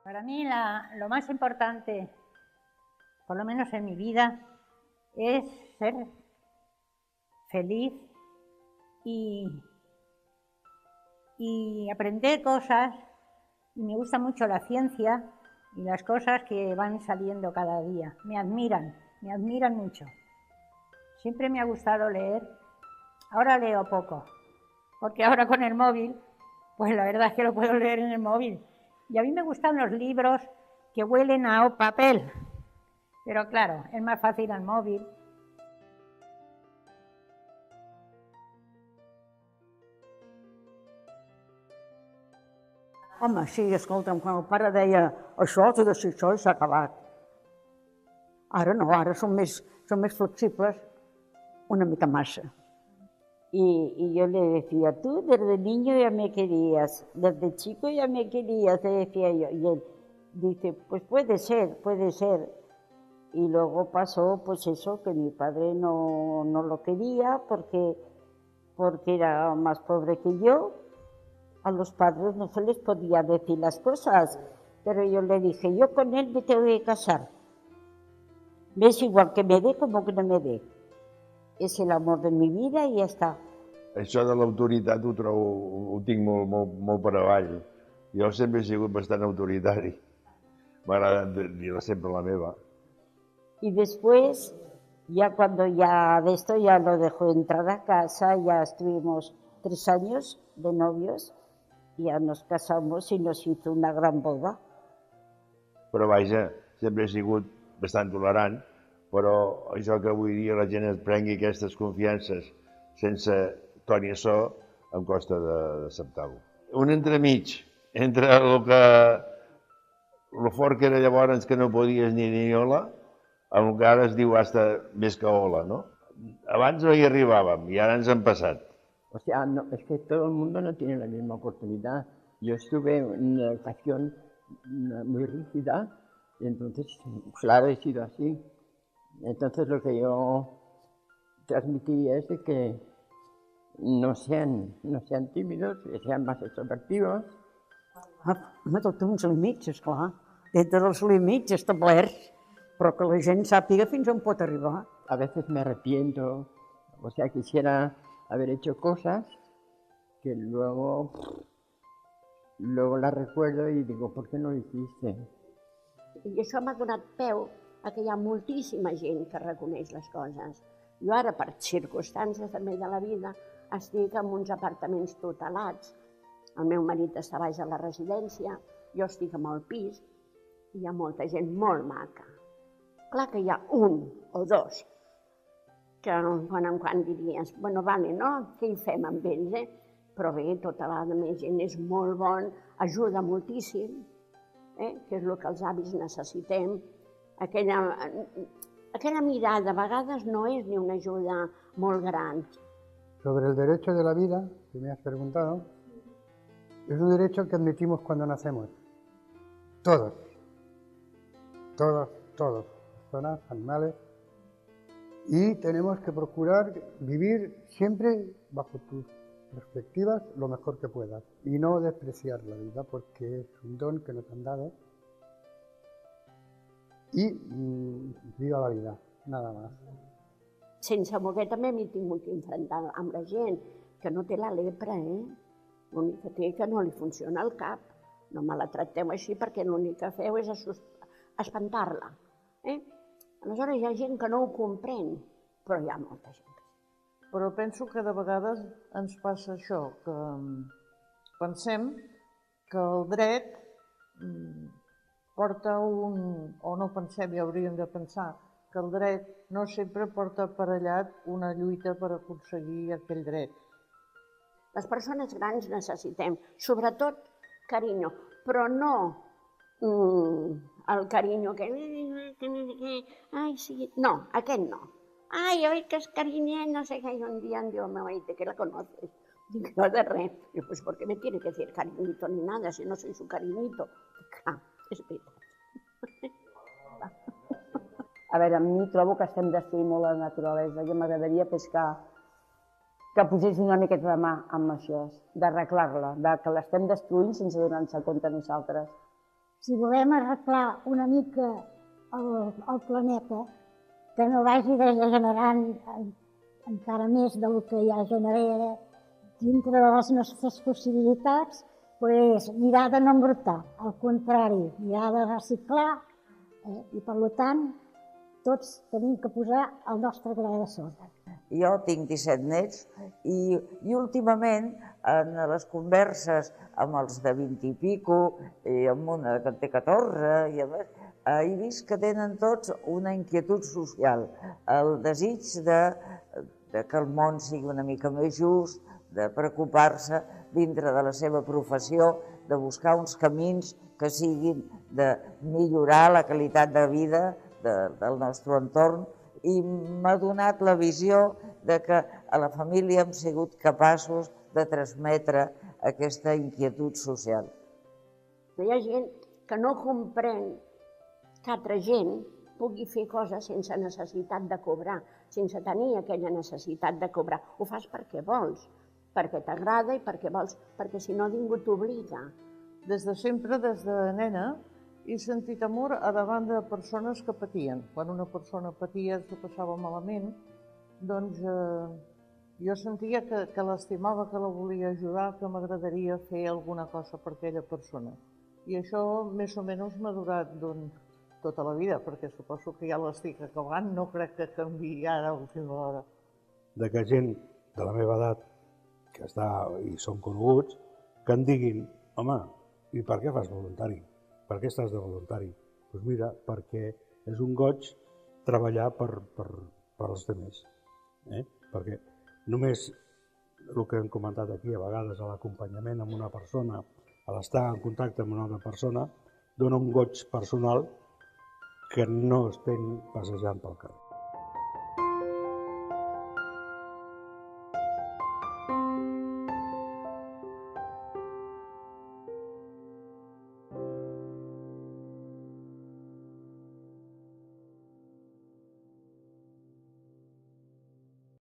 Para mí lo más importante, por lo menos en mi vida, es ser feliz y aprender cosas. Y me gusta mucho la ciencia y las cosas que van saliendo cada día. Me admiran mucho. Siempre me ha gustado leer. Ahora leo poco, porque ahora con el móvil, pues la verdad es que lo puedo leer en el móvil. Y a mí me gustan los libros que huelen a papel, pero claro, es más fácil al móvil. Home, sí, escolta'm, quan el pare deia això, tu de ser això i s'ha acabat. Ara no, ara són més flexibles, una mica massa. Y yo le decía, tú desde niño ya me querías, desde chico ya me querías, le decía yo. Y él dice, pues puede ser. Y luego pasó pues eso, que mi padre no lo quería porque era más pobre que yo. A los padres no se les podía decir las cosas, pero yo le dije, yo con él me tengo que casar. Me es igual que me dé como que no me dé. És l'amor de mi vida i ja està. Això de l'autoritat ho tinc molt per avall. Jo sempre he sigut bastant autoritari. M'agrada dir sempre la meva. Y después, ya cuando ya de esto ya lo dejó entrar a casa, ya estuvimos 3 años de novios, ya nos casamos y nos hizo una gran boda. Però vaja, sempre he sigut bastant tolerant, però això que avui dia la gent es prengui aquestes confiances sense to ni so, em costa d'acceptar-ho. Un entremig, entre el fort que era llavors que no podies ni hola, el que ara es diu hasta més que hola, ¿no? Abans no hi arribàvem i ara ens han passat. O sea, no, es que todo el mundo no tiene la misma oportunidad. Yo estuve en una educación muy rígida y entonces, claro, he sido así. Entonces lo que yo transmitiría es de que no sean tímidos, que sean más extrovertidos. Home, tot té uns límits, esclar. Dintre dels límits establerts, però que la gent sàpiga fins on pot arribar. A veces me arrepiento, o sea, quisiera haber hecho cosas que luego las recuerdo y digo, ¿por qué no lo hiciste? I això m'ha donat peu a que hi ha moltíssima gent que reconeix les coses. Jo ara, per circumstàncies també de la vida, estic en uns apartaments tutelats. El meu marit està baix a la residència, jo estic en el pis, i hi ha molta gent molt maca. Clar que hi ha un o dos que de quan en quan diries, bueno, vale, no? Què hi fem amb ells, Però bé, tota la gent és molt bon, ajuda moltíssim, que és el que els avis necessitem. Aquella mirada a vegades no és ni una ajuda molt gran. Sobre el derecho de la vida, que me has preguntado, es un derecho que admitimos cuando nacemos. Todos, personas, animales, y tenemos que procurar vivir siempre bajo tus perspectivas lo mejor que puedas y no despreciar la vida porque es un don que nos han dado y viva la vida, nada más. Sense voler també m'he tingut que enfrontar amb la gent que no té la lepra, l'únic que té que no li funciona el cap. No me la tracteu així perquè l'únic que feu és espantar-la. Aleshores hi ha gent que no ho comprèn, però hi ha molta gent. Però penso que de vegades ens passa això, que pensem que el dret porta o no pensem i hauríem de pensar, que el dret no sempre porta aparellat una lluita per aconseguir aquell dret. Les persones grans necessitem, sobretot, carinyo, però no el carinyo que... Ai, sí, no, aquest no. Ay, hoy que es cariñé, no sé qué, y un día digo, me voy, ¿de qué la conoces? Digo, no de res. Digo, pues ¿por qué me tiene que decir cariñito ni nada si no soy su cariñito? Ah, és veritat. A veure, a mi trobo que estem destruint molt la naturalesa. Jo m'agradaria que posessin una miqueta de mà amb això, d'arreglar-la, que l'estem destruint sense donar-nos compte nosaltres. si volem arreglar una mica el planeta, que no vagi degenerant encara més del que ja genera dintre de les nostres possibilitats, doncs mirar de no embrutar, al contrari, mirar de reciclar, i per tant tots tenim que posar el nostre gra de sorra. Jo tinc 17 nets i últimament en les converses amb els de 20 i pico i amb una que en té 14 i a més, he vist que tenen tots una inquietud social, el desig de que el món sigui una mica més just, de preocupar-se dintre de la seva professió, de buscar uns camins que siguin de millorar la qualitat de vida del nostre entorn, i m'ha donat la visió de que a la família hem sigut capaços de transmetre aquesta inquietud social. Hi ha gent que no comprèn que altra gent pugui fer coses sense necessitat de cobrar, sense tenir aquella necessitat de cobrar. Ho fas perquè vols, perquè t'agrada i perquè vols, perquè si no ningú t'obliga. Des de sempre, des de nena, he sentit amor a davant de persones que patien. Quan una persona patia, s'ho passava malament, doncs jo sentia que l'estimava, que la volia ajudar, que m'agradaria fer alguna cosa per aquella persona. I això més o menys m'ha durat tota la vida, perquè suposo que ja l'estic acabant, no crec que canviï ara a última hora. Que gent de la meva edat que està i són coneguts, que em diguin, home, i per què fas voluntari? Per què estàs de voluntari? Doncs mira, perquè és un goig treballar per els altres. Perquè només el que hem comentat aquí, a vegades l'acompanyament amb una persona, l'estar en contacte amb una altra persona, dona un goig personal que no estem passejant pel carrer.